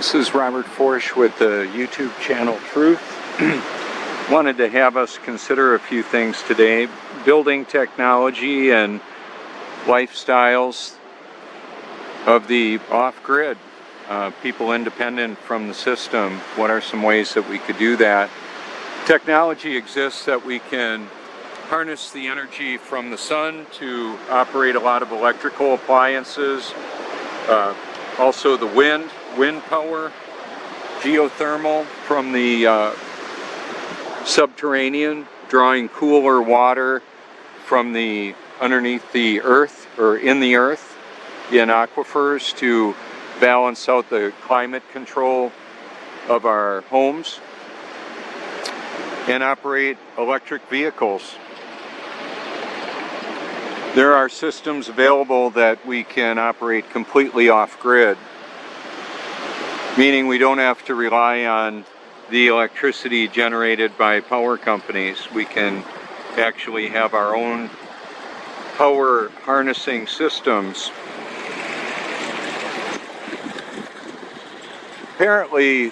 This is Robert Forsch with the YouTube channel Truth. Wanted to have us consider a few things today. Building technology and lifestyles of the off-grid. People independent from the system. What are some ways that we could do that? Technology exists that we can harness the energy from the sun to operate a lot of electrical appliances. Also the wind power, geothermal from the subterranean, drawing cooler water from the underneath the earth or in the earth in aquifers to balance out the climate control of our homes, and operate electric vehicles. There are systems available that we can operate completely off-grid, meaning we don't have to rely on the electricity generated by power companies. We can actually have our own power harnessing systems. Apparently,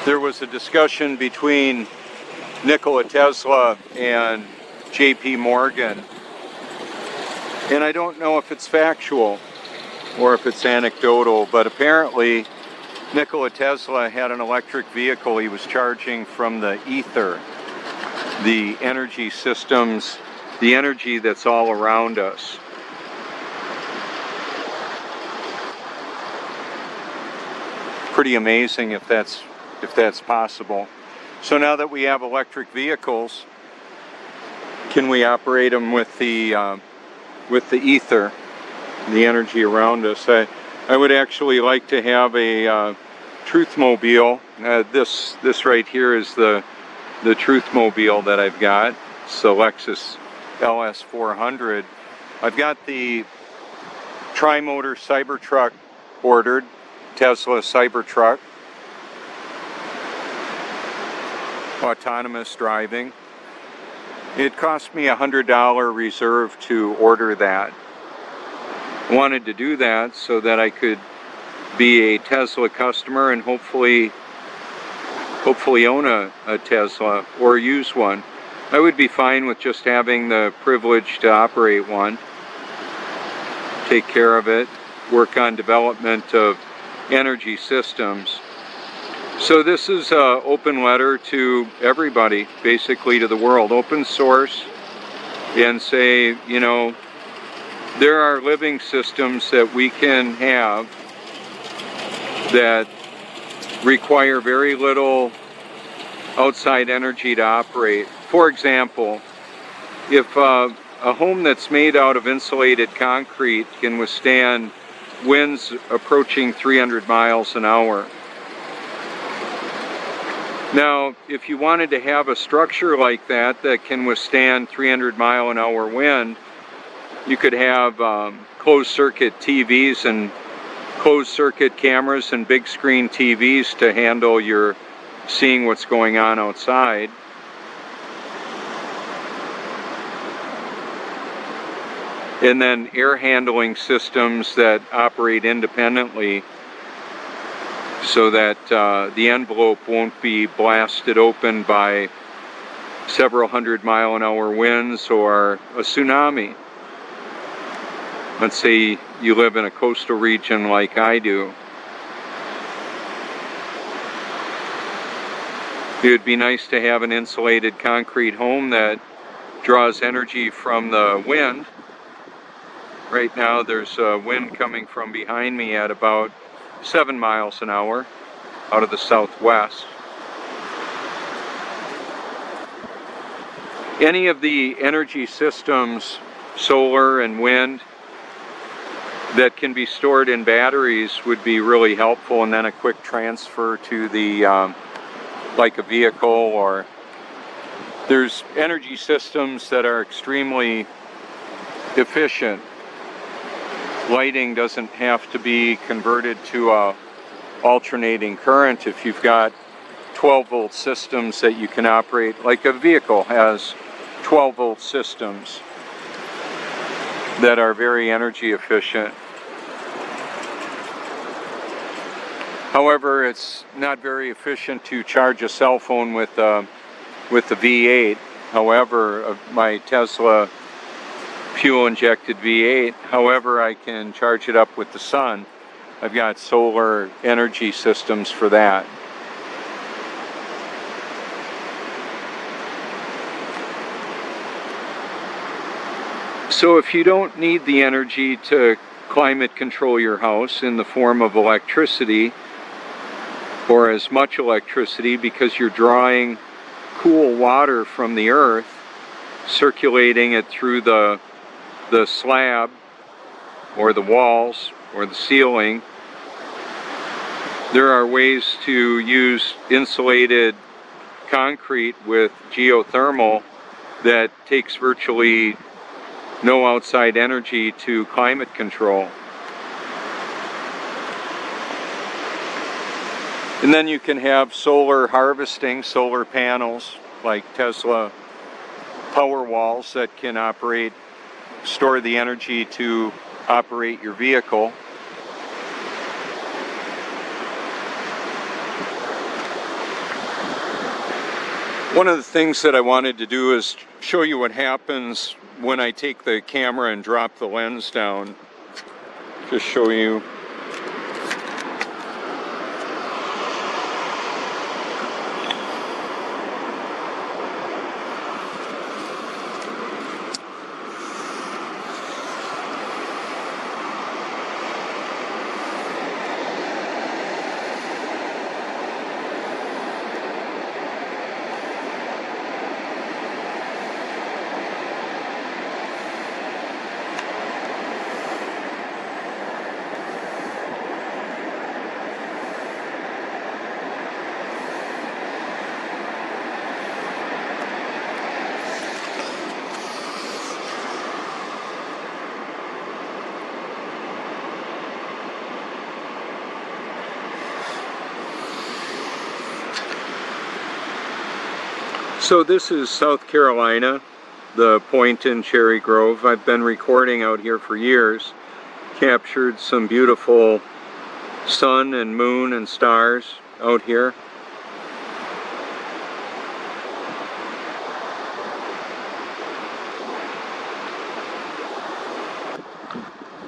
there was a discussion between Nikola Tesla and J.P. Morgan. And I don't know if it's factual or if it's anecdotal, but apparently Nikola Tesla had an electric vehicle he was charging from the ether, the energy systems, the energy that's all around us. Pretty amazing if that's possible. So now that we have electric vehicles, can we operate them with the ether, the energy around us? I would actually like to have a Truthmobile. This right here is the Truthmobile that I've got. It's the Lexus LS400. I've got the Tri-Motor Cybertruck ordered, Tesla Cybertruck, autonomous driving. It cost me $100 reserve to order that. I wanted to do that so that I could be a Tesla customer and hopefully own a Tesla or use one. I would be fine with just having the privilege to operate one, take care of it, work on development of energy systems. So this is an open letter to everybody, basically to the world, open source, and say, you know, there are living systems that we can have that require very little outside energy to operate. For example, if a home that's made out of insulated concrete can withstand winds approaching 300 miles an hour. Now, if you wanted to have a structure like that can withstand 300-mile-an-hour wind, you could have closed-circuit TVs and closed-circuit cameras and big-screen TVs to handle your seeing what's going on outside. And then air handling systems that operate independently, so that the envelope won't be blasted open by several 100-mile-an-hour winds or a tsunami. Let's say you live in a coastal region like I do. It would be nice to have an insulated concrete home that draws energy from the wind. Right now there's a wind coming from behind me at about 7 miles an hour out of the southwest. Any of the energy systems, solar and wind, that can be stored in batteries would be really helpful, and then a quick transfer to the like a vehicle. Or there's energy systems that are extremely efficient. Lighting doesn't have to be converted to a alternating current if you've got 12-volt systems that you can operate. Like a vehicle has 12-volt systems that are very energy efficient. However, it's not very efficient to charge a cell phone with the V8. However, my Tesla fuel-injected V8, however, I can charge it up with the sun. I've got solar energy systems for that. So if you don't need the energy to climate control your house in the form of electricity, or as much electricity, because you're drawing cool water from the earth, circulating it through the slab or the walls or the ceiling, there are ways to use insulated concrete with geothermal that takes virtually no outside energy to climate control. And then you can have solar harvesting, solar panels like Tesla Powerwalls that can operate, store the energy to operate your vehicle. One of the things that I wanted to do is show you what happens when I take the camera and drop the lens down. Just show you. So this is South Carolina, the point in Cherry Grove. I've been recording out here for years, captured some beautiful sun and moon and stars out here.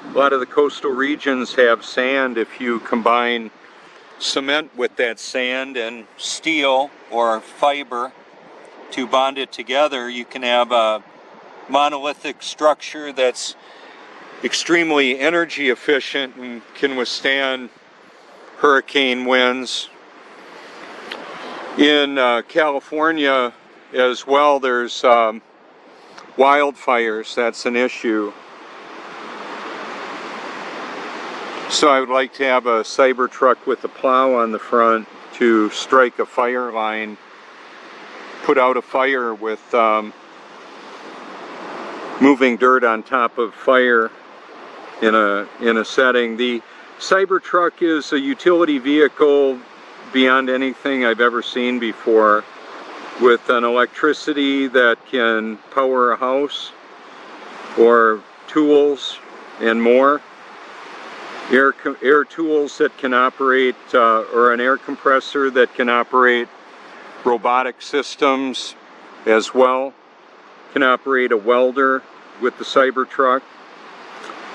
A lot of the coastal regions have sand. If you combine cement with that sand and steel or fiber to bond it together, you can have a monolithic structure that's extremely energy efficient and can withstand hurricane winds. In California as well, there's wildfires. That's an issue. So I would like to have a Cybertruck with a plow on the front to strike a fire line, put out a fire with moving dirt on top of fire in a setting. The Cybertruck is a utility vehicle beyond anything I've ever seen before, with an electricity that can power a house or tools and more. Air tools that can operate, or an air compressor that can operate robotic systems as well. Can operate a welder with the Cybertruck.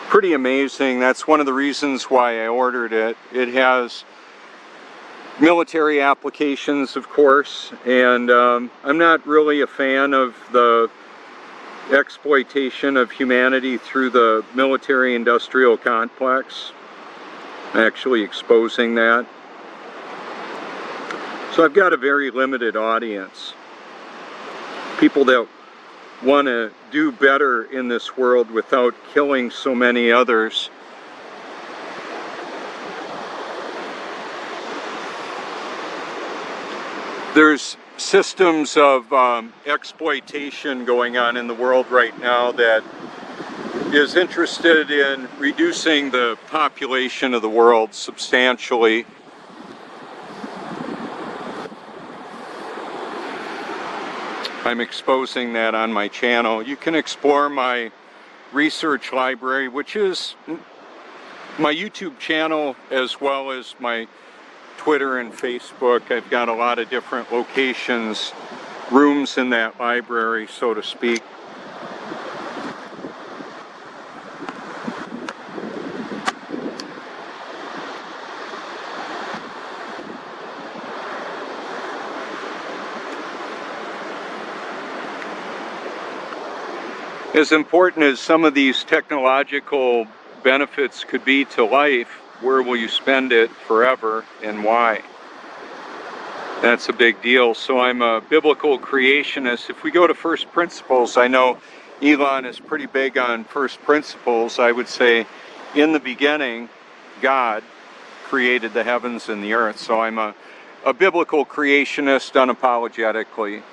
Pretty amazing. That's one of the reasons why I ordered it. It has military applications, of course, and I'm not really a fan of the exploitation of humanity through the military-industrial complex, actually exposing that. So I've got a very limited audience. People that want to do better in this world without killing so many others. There's systems of exploitation going on in the world right now that is interested in reducing the population of the world substantially. I'm exposing that on my channel. You can explore my research library, which is my YouTube channel as well as my Twitter and Facebook. I've got a lot of different locations, rooms in that library, so to speak. As important as some of these technological benefits could be to life, where will you spend it forever and why? That's a big deal. So I'm a biblical creationist. If we go to first principles, I know Elon is pretty big on first principles. I would say in the beginning, God created the heavens and the earth. So I'm a biblical creationist unapologetically.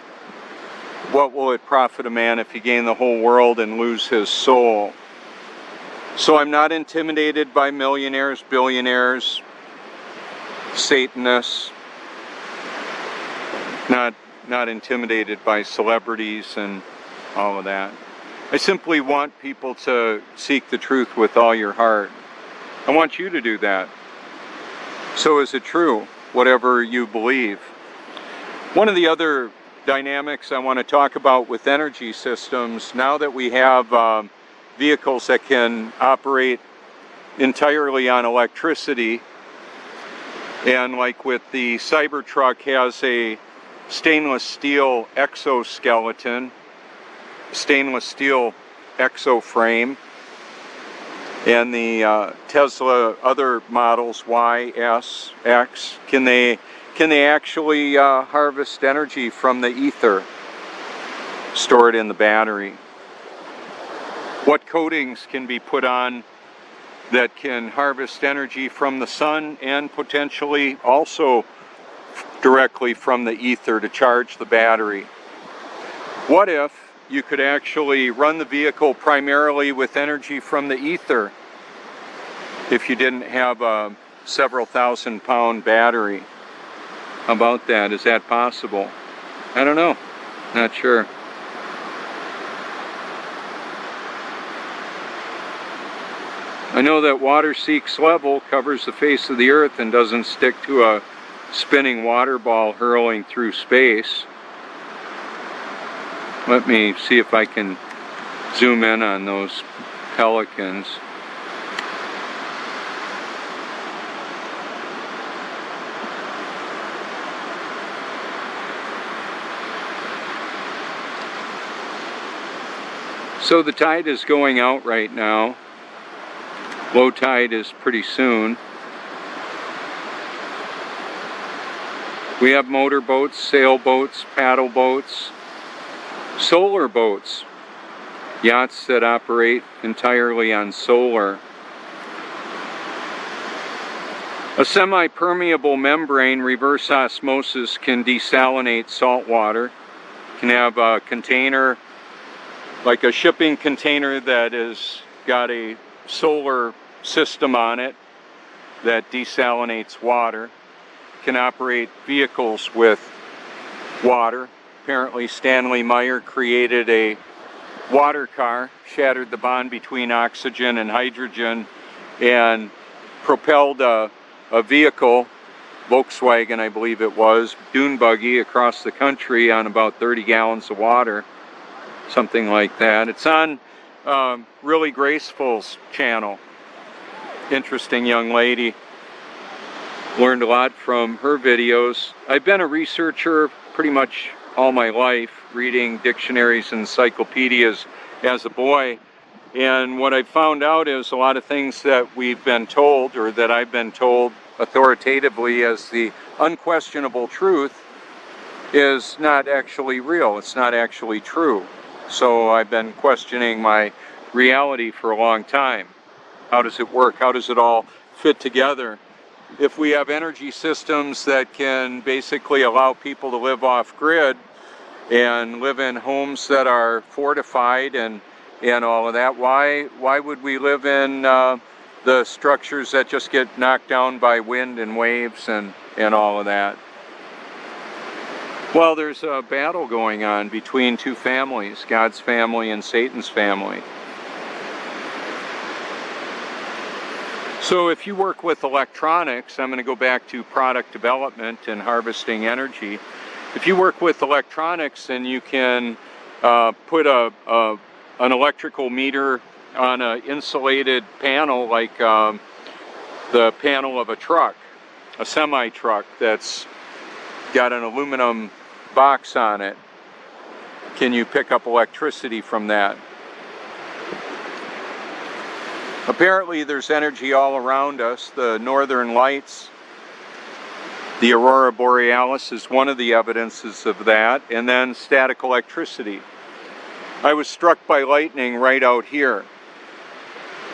What will it profit a man if he gain the whole world and lose his soul? So I'm not intimidated by millionaires, billionaires, Satanists, not intimidated by celebrities and all of that. I simply want people to seek the truth with all your heart. I want you to do that. So is it true, whatever you believe? One of the other dynamics I want to talk about with energy systems, now that we have vehicles that can operate entirely on electricity, and like with the Cybertruck has a stainless steel exoskeleton, stainless steel exoframe, and the Tesla other models Y, S, X, can they actually harvest energy from the ether, store it in the battery? What coatings can be put on that can harvest energy from the sun and potentially also directly from the ether to charge the battery? What if you could actually run the vehicle primarily with energy from the ether if you didn't have a several thousand pound battery? How about that? Is that possible? I don't know. Not sure. I know that water seeks level, covers the face of the earth, and doesn't stick to a spinning water ball hurling through space. Let me see if I can zoom in on those pelicans. So the tide is going out right now. Low tide is pretty soon. We have motorboats, sailboats, paddle boats, solar boats, yachts that operate entirely on solar. A semi-permeable membrane, reverse osmosis, can desalinate salt water. Can have a container, like a shipping container that has got a solar system on it that desalinates water. Can operate vehicles with water. Apparently Stanley Meyer created a water car, shattered the bond between oxygen and hydrogen, and propelled a vehicle, Volkswagen I believe it was, dune buggy, across the country on about 30 gallons of water, something like that. It's on Really Graceful's channel. Interesting young lady. Learned a lot from her videos. I've been a researcher pretty much all my life, reading dictionaries and encyclopedias as a boy. And what I found out is a lot of things that we've been told, or that I've been told authoritatively as the unquestionable truth, is not actually real. It's not actually true. So I've been questioning my reality for a long time. How does it work? How does it all fit together? If we have energy systems that can basically allow people to live off grid and live in homes that are fortified and all of that, why would we live in the structures that just get knocked down by wind and waves and all of that? Well, there's a battle going on between two families, God's family and Satan's family. So if you work with electronics, I'm going to go back to product development and harvesting energy. If you work with electronics and you can put an electrical meter on an insulated panel like the panel of a truck, a semi-truck that's got an aluminum box on it, can you pick up electricity from that? Apparently there's energy all around us. The northern lights, the aurora borealis is one of the evidences of that, and then static electricity. I was struck by lightning right out here.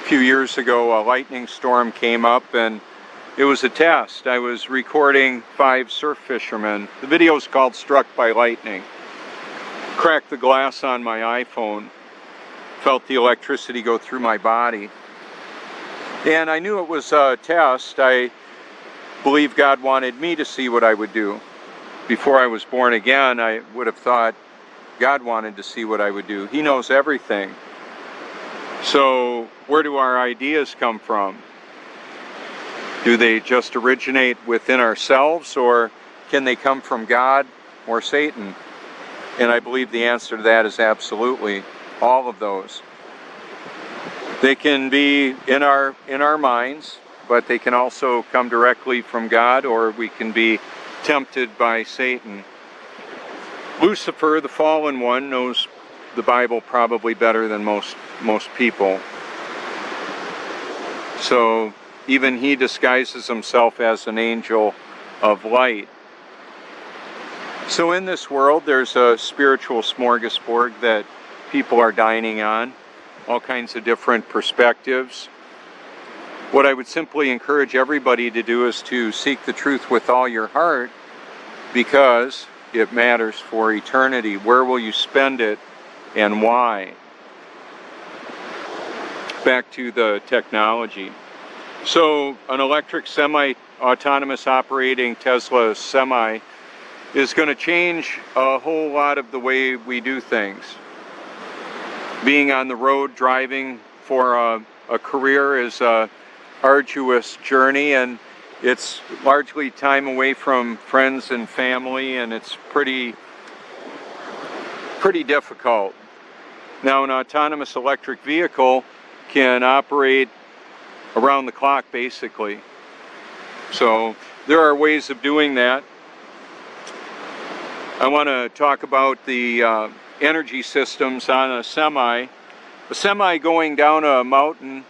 A few years ago, a lightning storm came up and it was a test. I was recording 5 surf fishermen. The video is called Struck by Lightning. Cracked the glass on my iPhone, felt the electricity go through my body. And I knew it was a test. I believe God wanted me to see what I would do. Before I was born again, I would have thought God wanted to see what I would do. He knows everything. So where do our ideas come from? Do they just originate within ourselves, or can they come from God or Satan? And I believe the answer to that is absolutely all of those. They can be in our minds, but they can also come directly from God, or we can be tempted by Satan. Lucifer, the fallen one, knows the Bible probably better than most people. So even he disguises himself as an angel of light. So in this world, there's a spiritual smorgasbord that people are dining on, all kinds of different perspectives. What I would simply encourage everybody to do is to seek the truth with all your heart, because it matters for eternity. Where will you spend it and why? Back to the technology. So an electric semi-autonomous operating Tesla semi is going to change a whole lot of the way we do things. Being on the road driving for a career is a arduous journey, and it's largely time away from friends and family, and it's pretty difficult. Now, an autonomous electric vehicle can operate around the clock, basically. So there are ways of doing that. I want to talk about the energy systems on a semi. A semi going down a mountain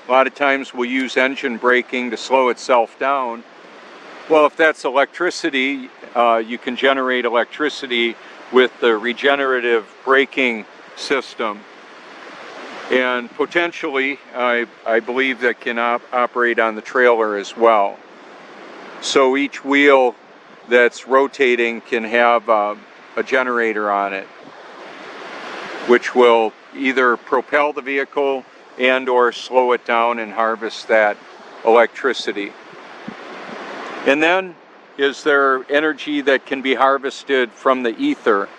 a lot of times will use engine braking to slow itself down. Well, if that's electricity, you can generate electricity with the regenerative braking system. And potentially, I believe that can operate on the trailer as well. So each wheel that's rotating can have a generator on it, which will either propel the vehicle and or slow it down and harvest that electricity. And then, is there energy that can be harvested from the ether?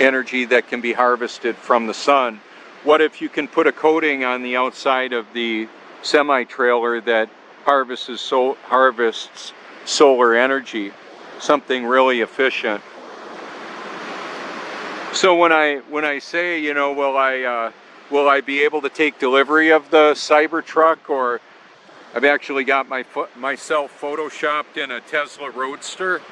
Energy that can be harvested from the sun? What if you can put a coating on the outside of the semi-trailer that harvests solar energy? Something really efficient. So when I say, you know, will I be able to take delivery of the Cybertruck, or I've actually got myself photoshopped in a Tesla Roadster?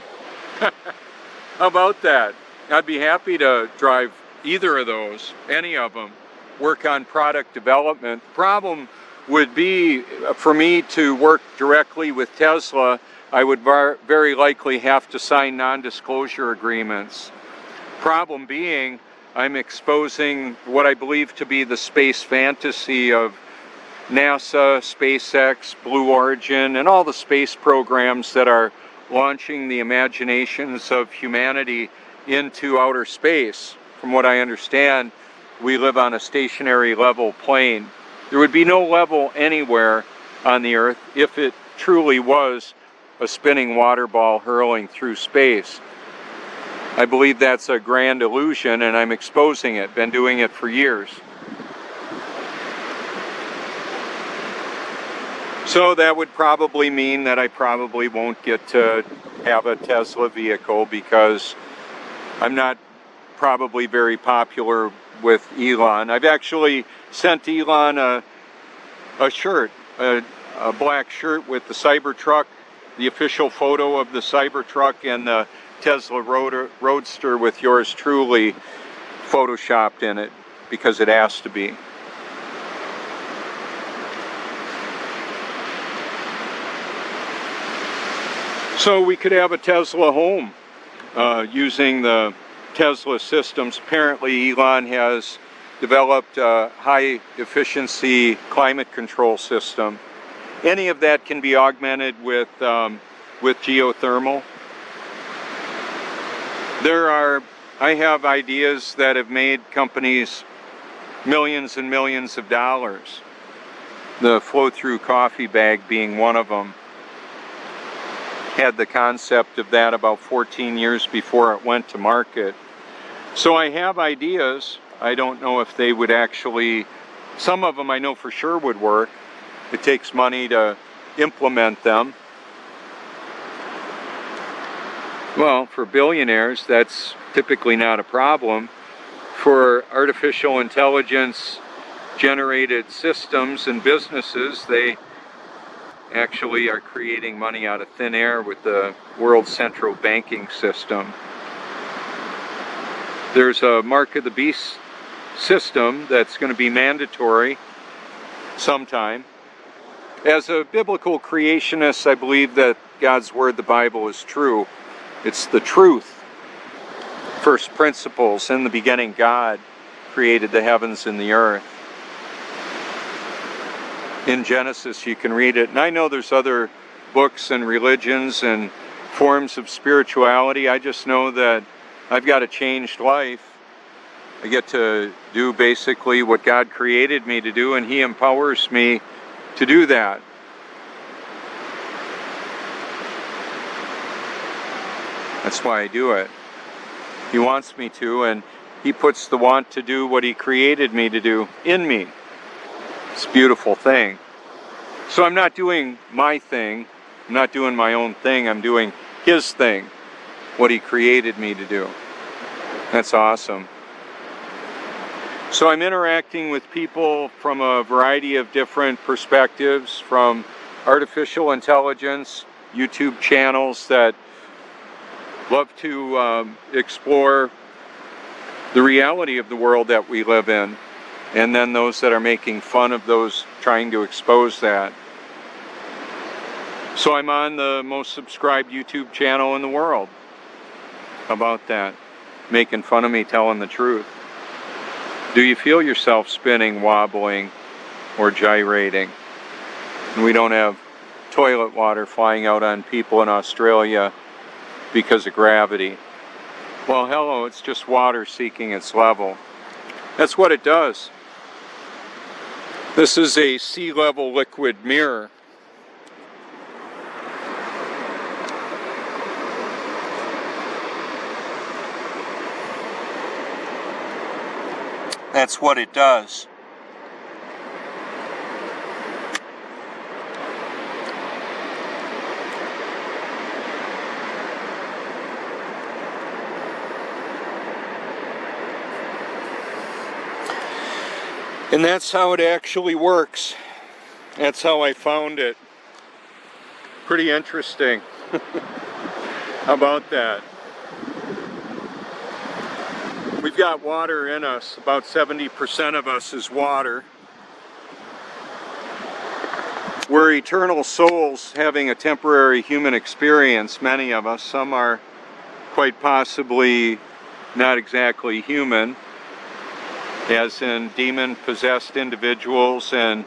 How about that? I'd be happy to drive either of those, any of them, work on product development. The problem would be, for me to work directly with Tesla, I would very likely have to sign non-disclosure agreements. Problem being, I'm exposing what I believe to be the space fantasy of NASA, SpaceX, Blue Origin, and all the space programs that are launching the imaginations of humanity into outer space. From what I understand, we live on a stationary level plane. There would be no level anywhere on the Earth if it truly was a spinning water ball hurling through space. I believe that's a grand illusion, and I'm exposing it. Been doing it for years. So that would probably mean that I probably won't get to have a Tesla vehicle because I'm not probably very popular with Elon. I've actually sent Elon a shirt, a black shirt with the Cybertruck, the official photo of the Cybertruck, and the Tesla Roadster with yours truly photoshopped in it because it has to be. So we could have a Tesla home using the Tesla systems. Apparently Elon has developed a high efficiency climate control system. Any of that can be augmented with geothermal. I have ideas that have made companies millions and millions of dollars. The flow-through coffee bag being one of them. Had the concept of that about 14 years before it went to market. So I have ideas. I don't know if they would actually, some of them I know for sure would work. It takes money to implement them. Well, for billionaires, that's typically not a problem. For artificial intelligence generated systems and businesses, they actually are creating money out of thin air with the world's central banking system. There's a Mark of the Beast system that's going to be mandatory sometime. As a biblical creationist, I believe that God's Word, the Bible, is true. It's the truth. First principles. In the beginning, God created the heavens and the earth. In Genesis, you can read it. And I know there's other books and religions and forms of spirituality. I just know that I've got a changed life. I get to do basically what God created me to do, and He empowers me to do that. That's why I do it. He wants me to, and He puts the want to do what He created me to do in me. It's a beautiful thing. So I'm not doing my thing. I'm not doing my own thing. I'm doing His thing, what He created me to do. That's awesome. So I'm interacting with people from a variety of different perspectives, from artificial intelligence, YouTube channels that love to explore the reality of the world that we live in, and then those that are making fun of those trying to expose that. So I'm on the most subscribed YouTube channel in the world. How about that? Making fun of me telling the truth. Do you feel yourself spinning, wobbling, or gyrating? And we don't have toilet water flying out on people in Australia because of gravity. Well, hello, it's just water seeking its level. That's what it does. This is a sea level liquid mirror. That's what it does. And that's how it actually works. That's how I found it. Pretty interesting. How about that? We've got water in us. About 70% of us is water. We're eternal souls having a temporary human experience, many of us. Some are quite possibly not exactly human, as in demon-possessed individuals and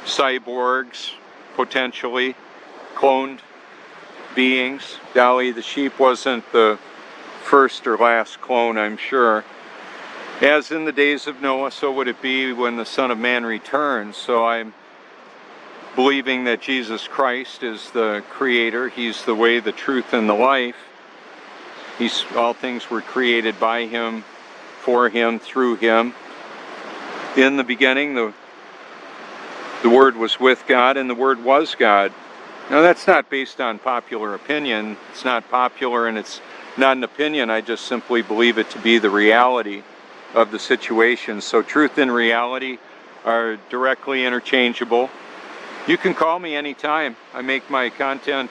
cyborgs, potentially, cloned beings. Dolly the sheep wasn't the first or last clone, I'm sure. As in the days of Noah, so would it be when the Son of Man returns. So I'm believing that Jesus Christ is the Creator. He's the way, the truth, and the life. All things were created by Him, for Him, through Him. In the beginning, The Word was with God and the Word was God. Now that's not based on popular opinion. It's not popular and it's not an opinion. I just simply believe it to be the reality of the situation. So truth and reality are directly interchangeable. You can call me anytime. I make my content,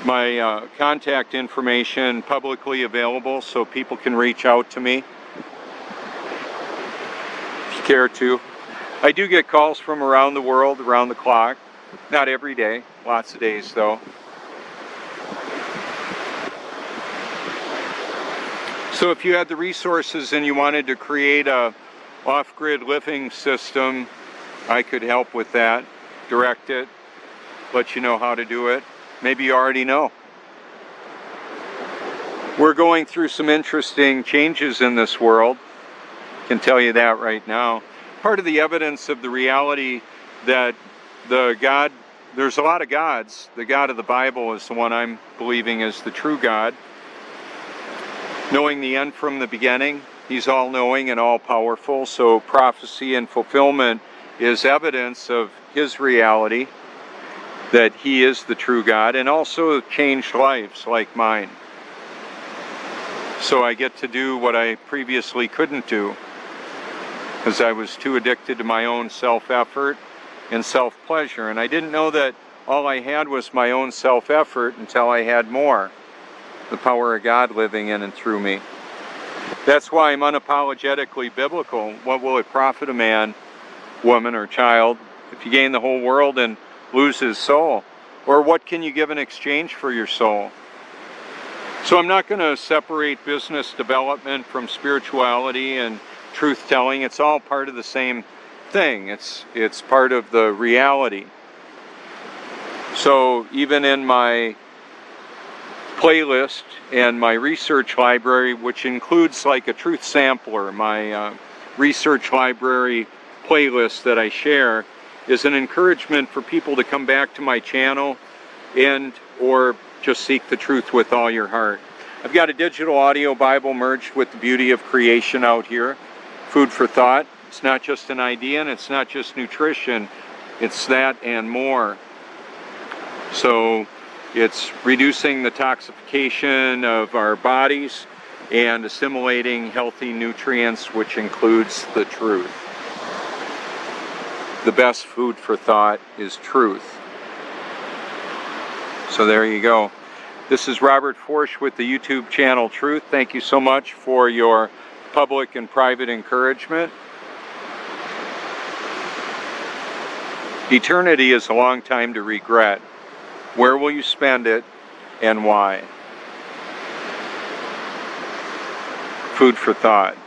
my contact information publicly available so people can reach out to me if you care to. I do get calls from around the world, around the clock. Not every day, lots of days though. So if you had the resources and you wanted to create a off-grid living system, I could help with that, direct it, let you know how to do it. Maybe you already know. We're going through some interesting changes in this world. I can tell you that right now. Part of the evidence of the reality that there's a lot of gods. The God of the Bible is the one I'm believing is the true God. Knowing the end from the beginning, He's all-knowing and all-powerful, so prophecy and fulfillment is evidence of His reality, that He is the true God, and also changed lives like mine. So I get to do what I previously couldn't do, because I was too addicted to my own self-effort and self-pleasure, and I didn't know that all I had was my own self-effort until I had more, the power of God living in and through me. That's why I'm unapologetically biblical. What will it profit a man, woman, or child if you gain the whole world and lose his soul? Or what can you give in exchange for your soul? So I'm not going to separate business development from spirituality and truth-telling. It's all part of the same thing. It's part of the reality. So even in my playlist and my research library, which includes like a truth sampler, my research library playlist that I share, is an encouragement for people to come back to my channel and or just seek the truth with all your heart. I've got a digital audio Bible merged with the beauty of creation out here. Food for thought. It's not just an idea and it's not just nutrition. It's that and more. So it's reducing the toxification of our bodies and assimilating healthy nutrients, which includes the truth. The best food for thought is truth. So there you go. This is Robert Forsch with the YouTube channel Truth. Thank you so much for your public and private encouragement. Eternity is a long time to regret. Where will you spend it and why? Food for thought.